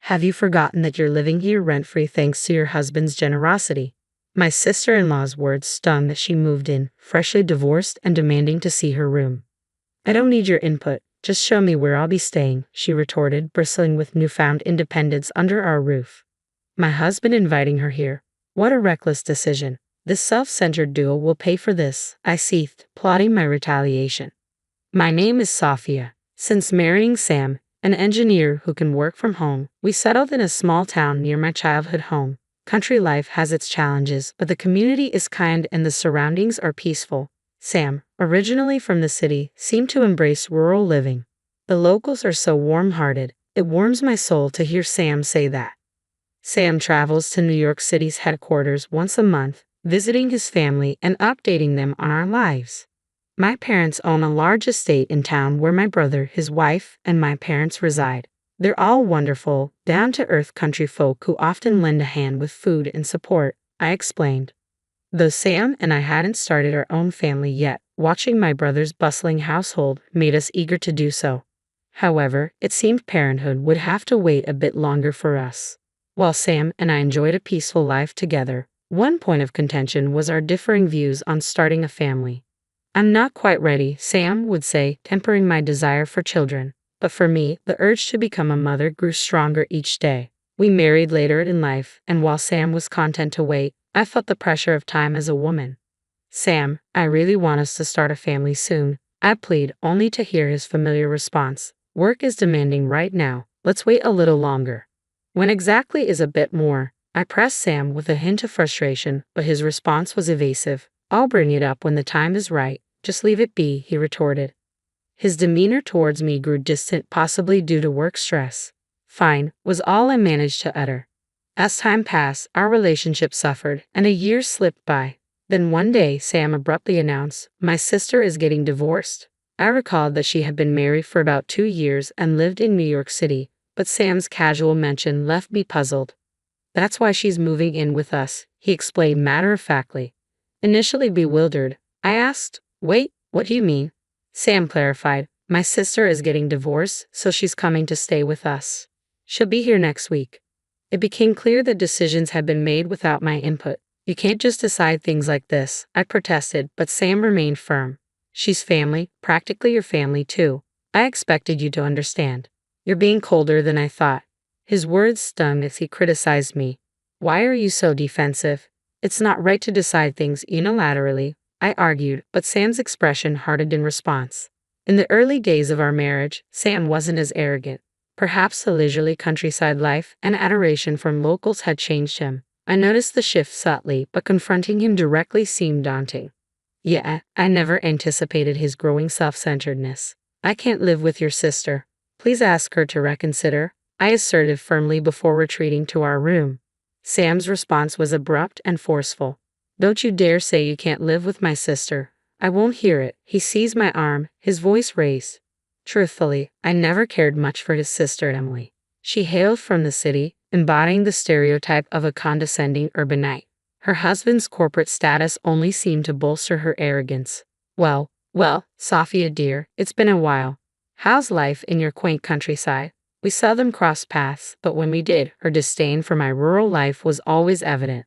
Have you forgotten that you're living here rent-free thanks to your husband's generosity? My sister-in-law's words stung that she moved in, freshly divorced and demanding to see her room. I don't need your input, just show me where I'll be staying, she retorted, bristling with newfound independence under our roof. My husband inviting her here. What a reckless decision. This self-centered duo will pay for this, I seethed, plotting my retaliation. My name is Sophia. Since marrying Sam, an engineer who can work from home, we settled in a small town near my childhood home. Country life has its challenges, but the community is kind and the surroundings are peaceful. Sam, originally from the city, seemed to embrace rural living. The locals are so warm-hearted, it warms my soul to hear Sam say that. Sam travels to New York City's headquarters once a month, visiting his family and updating them on our lives. My parents own a large estate in town where my brother, his wife, and my parents reside. They're all wonderful, down-to-earth country folk who often lend a hand with food and support, I explained. Though Sam and I hadn't started our own family yet, watching my brother's bustling household made us eager to do so. However, it seemed parenthood would have to wait a bit longer for us. While Sam and I enjoyed a peaceful life together, one point of contention was our differing views on starting a family. I'm not quite ready, Sam would say, tempering my desire for children. But for me, the urge to become a mother grew stronger each day. We married later in life, and while Sam was content to wait, I felt the pressure of time as a woman. Sam, I really want us to start a family soon, I plead, only to hear his familiar response. Work is demanding right now, let's wait a little longer. When exactly is a bit more, I pressed Sam with a hint of frustration, but his response was evasive. I'll bring it up when the time is right, just leave it be, he retorted. His demeanor towards me grew distant, possibly due to work stress. Fine, was all I managed to utter. As time passed, our relationship suffered, and a year slipped by. Then one day, Sam abruptly announced, my sister is getting divorced. I recalled that she had been married for about 2 years and lived in New York City, but Sam's casual mention left me puzzled. That's why she's moving in with us, he explained matter-of-factly. Initially bewildered, I asked, wait, what do you mean? Sam clarified, my sister is getting divorced, so she's coming to stay with us. She'll be here next week. It became clear that decisions had been made without my input. You can't just decide things like this, I protested, but Sam remained firm. She's family, practically your family too. I expected you to understand. You're being colder than I thought. His words stung as he criticized me. Why are you so defensive? It's not right to decide things unilaterally, I argued, but Sam's expression hardened in response. In the early days of our marriage, Sam wasn't as arrogant. Perhaps the leisurely countryside life and adoration from locals had changed him. I noticed the shift subtly, but confronting him directly seemed daunting. Yeah, I never anticipated his growing self-centeredness. I can't live with your sister. Please ask her to reconsider, I asserted firmly before retreating to our room. Sam's response was abrupt and forceful. Don't you dare say you can't live with my sister. I won't hear it. He seized my arm, his voice raised. Truthfully, I never cared much for his sister Emily. She hailed from the city, embodying the stereotype of a condescending urbanite. Her husband's corporate status only seemed to bolster her arrogance. Well, Sophia dear, it's been a while. How's life in your quaint countryside? We seldom crossed paths, but when we did, her disdain for my rural life was always evident.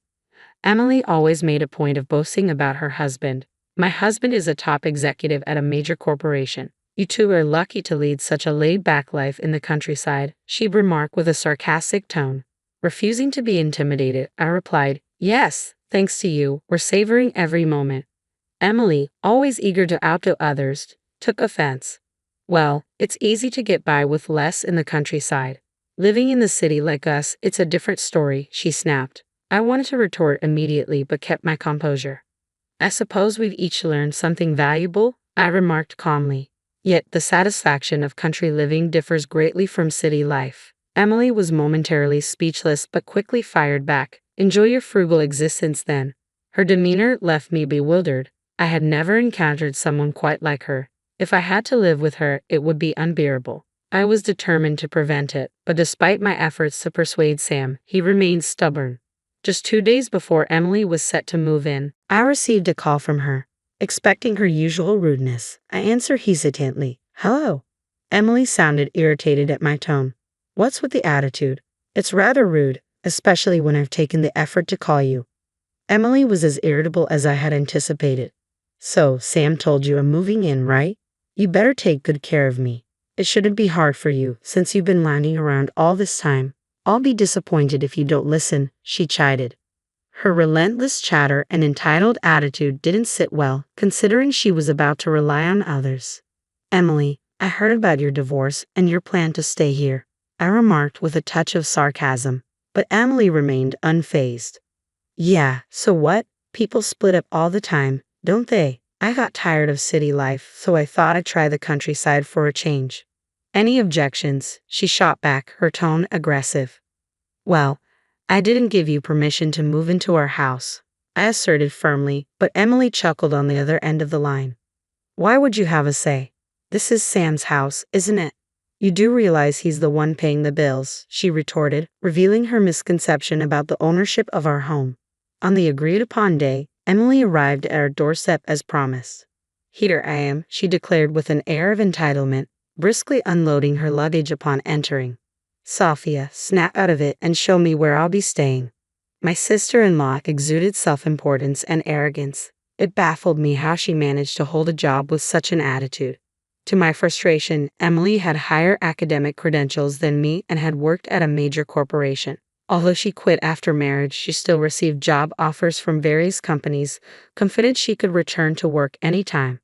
Emily always made a point of boasting about her husband. My husband is a top executive at a major corporation. You two are lucky to lead such a laid-back life in the countryside, she remarked with a sarcastic tone. Refusing to be intimidated, I replied, yes, thanks to you, we're savoring every moment. Emily, always eager to outdo others, took offense. Well, it's easy to get by with less in the countryside. Living in the city like us, it's a different story, she snapped. I wanted to retort immediately but kept my composure. I suppose we've each learned something valuable, I remarked calmly. Yet the satisfaction of country living differs greatly from city life. Emily was momentarily speechless but quickly fired back. Enjoy your frugal existence then. Her demeanor left me bewildered. I had never encountered someone quite like her. If I had to live with her, it would be unbearable. I was determined to prevent it, but despite my efforts to persuade Sam, he remained stubborn. Just 2 days before Emily was set to move in, I received a call from her. Expecting her usual rudeness, I answered hesitantly, hello. Emily sounded irritated at my tone. What's with the attitude? It's rather rude, especially when I've taken the effort to call you. Emily was as irritable as I had anticipated. So, Sam told you I'm moving in, right? You better take good care of me. It shouldn't be hard for you, since you've been lounging around all this time. I'll be disappointed if you don't listen, she chided. Her relentless chatter and entitled attitude didn't sit well, considering she was about to rely on others. Emily, I heard about your divorce and your plan to stay here, I remarked with a touch of sarcasm, but Emily remained unfazed. Yeah, so what? People split up all the time, don't they? I got tired of city life, so I thought I'd try the countryside for a change. Any objections? She shot back, her tone aggressive. Well, I didn't give you permission to move into our house, I asserted firmly, but Emily chuckled on the other end of the line. Why would you have a say? This is Sam's house, isn't it? You do realize he's the one paying the bills, she retorted, revealing her misconception about the ownership of our home. On the agreed-upon day, Emily arrived at our doorstep as promised. Here I am, she declared with an air of entitlement, briskly unloading her luggage upon entering. Sophia, snap out of it and show me where I'll be staying. My sister-in-law exuded self-importance and arrogance. It baffled me how she managed to hold a job with such an attitude. To my frustration, Emily had higher academic credentials than me and had worked at a major corporation. Although she quit after marriage, she still received job offers from various companies, confident she could return to work anytime.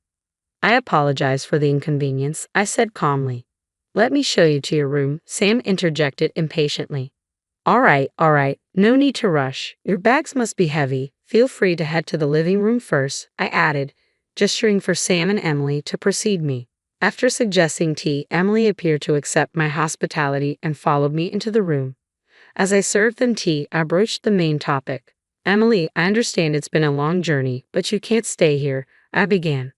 I apologize for the inconvenience, I said calmly. Let me show you to your room, Sam interjected impatiently. All right, no need to rush. Your bags must be heavy. Feel free to head to the living room first, I added, gesturing for Sam and Emily to precede me. After suggesting tea, Emily appeared to accept my hospitality and followed me into the room. As I served them tea, I broached the main topic. Emily, I understand it's been a long journey, but you can't stay here, I began.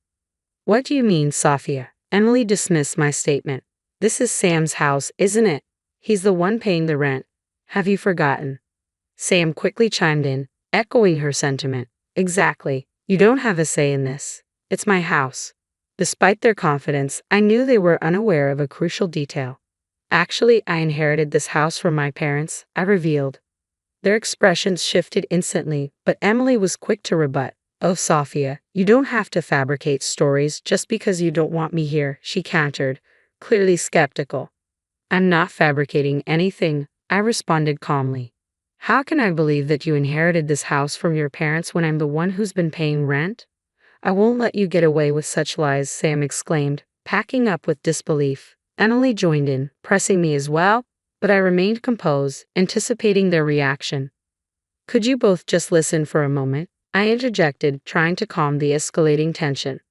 What do you mean, Sophia? Emily dismissed my statement. This is Sam's house, isn't it? He's the one paying the rent. Have you forgotten? Sam quickly chimed in, echoing her sentiment. Exactly. You don't have a say in this. It's my house. Despite their confidence, I knew they were unaware of a crucial detail. Actually, I inherited this house from my parents, I revealed. Their expressions shifted instantly, but Emily was quick to rebut. Oh, Sophia, you don't have to fabricate stories just because you don't want me here, she countered, clearly skeptical. I'm not fabricating anything, I responded calmly. How can I believe that you inherited this house from your parents when I'm the one who's been paying rent? I won't let you get away with such lies, Sam exclaimed, packing up with disbelief. Emily joined in, pressing me as well, but I remained composed, anticipating their reaction. Could you both just listen for a moment? I interjected, trying to calm the escalating tension.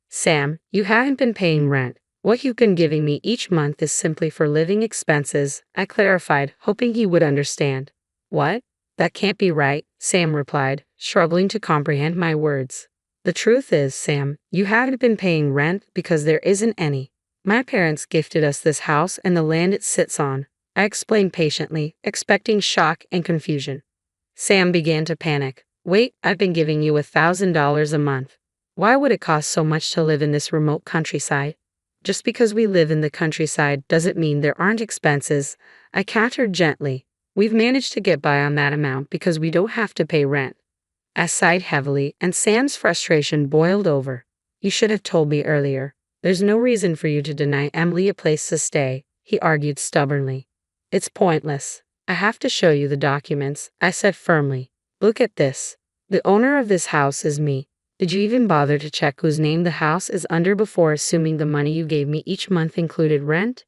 Sam, you haven't been paying rent. What you've been giving me each month is simply for living expenses, I clarified, hoping he would understand. What? That can't be right, Sam replied, struggling to comprehend my words. The truth is, Sam, you haven't been paying rent because there isn't any. My parents gifted us this house and the land it sits on, I explained patiently, expecting shock and confusion. Sam began to panic. Wait, I've been giving you $1,000 a month. Why would it cost so much to live in this remote countryside? Just because we live in the countryside doesn't mean there aren't expenses, I countered gently. We've managed to get by on that amount because we don't have to pay rent. I sighed heavily, and Sam's frustration boiled over. You should have told me earlier. There's no reason for you to deny Emily a place to stay, he argued stubbornly. It's pointless. I have to show you the documents, I said firmly. Look at this. The owner of this house is me. Did you even bother to check whose name the house is under before assuming the money you gave me each month included rent?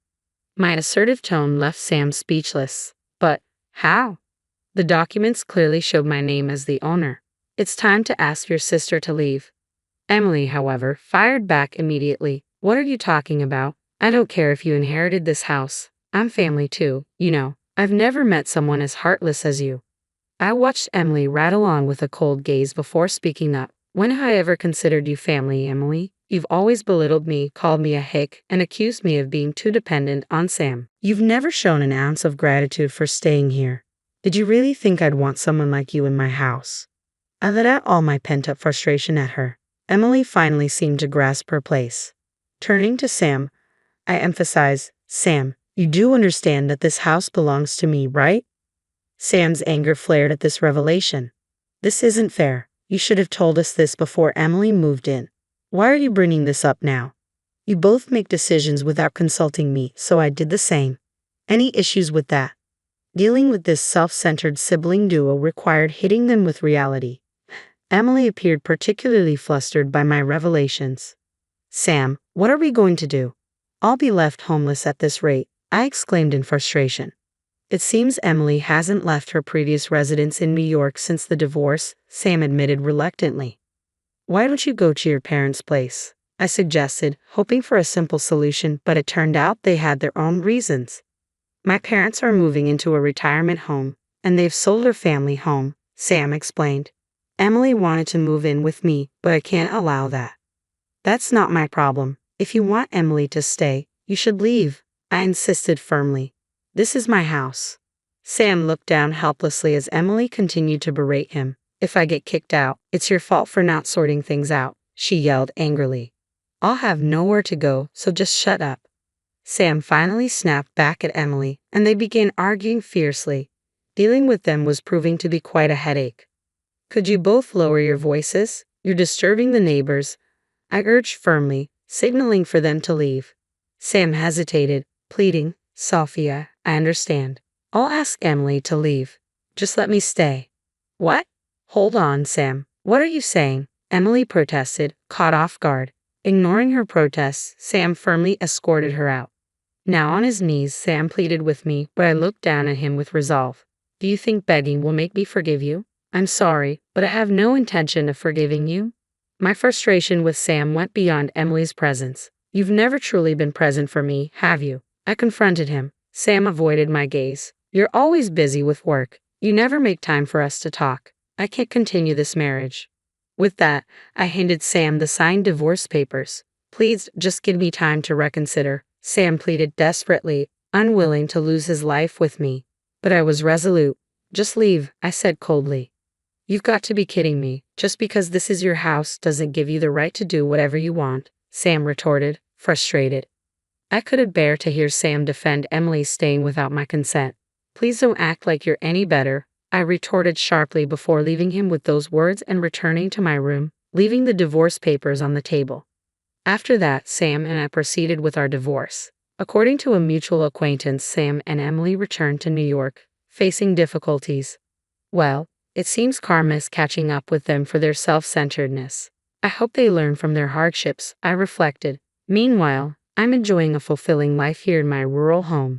My assertive tone left Sam speechless. But how? The documents clearly showed my name as the owner. It's time to ask your sister to leave. Emily, however, fired back immediately. What are you talking about? I don't care if you inherited this house. I'm family too, you know. I've never met someone as heartless as you. I watched Emily rattle on with a cold gaze before speaking up. When have I ever considered you family, Emily? You've always belittled me, called me a hick, and accused me of being too dependent on Sam. You've never shown an ounce of gratitude for staying here. Did you really think I'd want someone like you in my house? I let out all my pent-up frustration at her. Emily finally seemed to grasp her place. Turning to Sam, I emphasized, Sam, You do understand that this house belongs to me, right? Sam's anger flared at this revelation. This isn't fair. You should have told us this before Emily moved in. Why are you bringing this up now? You both make decisions without consulting me, so I did the same. Any issues with that? Dealing with this self-centered sibling duo required hitting them with reality. Emily appeared particularly flustered by my revelations. Sam, what are we going to do? I'll be left homeless at this rate, I exclaimed in frustration. It seems Emily hasn't left her previous residence in New York since the divorce, Sam admitted reluctantly. Why don't you go to your parents' place? I suggested, hoping for a simple solution, but it turned out they had their own reasons. My parents are moving into a retirement home, and they've sold their family home, Sam explained. Emily wanted to move in with me, but I can't allow that. That's not my problem. If you want Emily to stay, you should leave, I insisted firmly. This is my house. Sam looked down helplessly as Emily continued to berate him. If I get kicked out, it's your fault for not sorting things out, she yelled angrily. I'll have nowhere to go, so just shut up. Sam finally snapped back at Emily, and they began arguing fiercely. Dealing with them was proving to be quite a headache. Could you both lower your voices? You're disturbing the neighbors, I urged firmly, signaling for them to leave. Sam hesitated, pleading, Sophia, I understand. I'll ask Emily to leave. Just let me stay. What? Hold on, Sam. What are you saying? Emily protested, caught off guard. Ignoring her protests, Sam firmly escorted her out. Now on his knees, Sam pleaded with me, but I looked down at him with resolve. Do you think begging will make me forgive you? I'm sorry, but I have no intention of forgiving you. My frustration with Sam went beyond Emily's presence. You've never truly been present for me, have you? I confronted him. Sam avoided my gaze. You're always busy with work. You never make time for us to talk. I can't continue this marriage. With that, I handed Sam the signed divorce papers. Please, just give me time to reconsider, Sam pleaded desperately, unwilling to lose his life with me. But I was resolute. Just leave, I said coldly. You've got to be kidding me. Just because this is your house doesn't give you the right to do whatever you want, Sam retorted, frustrated. I couldn't bear to hear Sam defend Emily staying without my consent. Please don't act like you're any better, I retorted sharply before leaving him with those words and returning to my room, leaving the divorce papers on the table. After that, Sam and I proceeded with our divorce. According to a mutual acquaintance, Sam and Emily returned to New York, facing difficulties. Well, it seems karma is catching up with them for their self-centeredness. I hope they learn from their hardships, I reflected. Meanwhile, I'm enjoying a fulfilling life here in my rural home.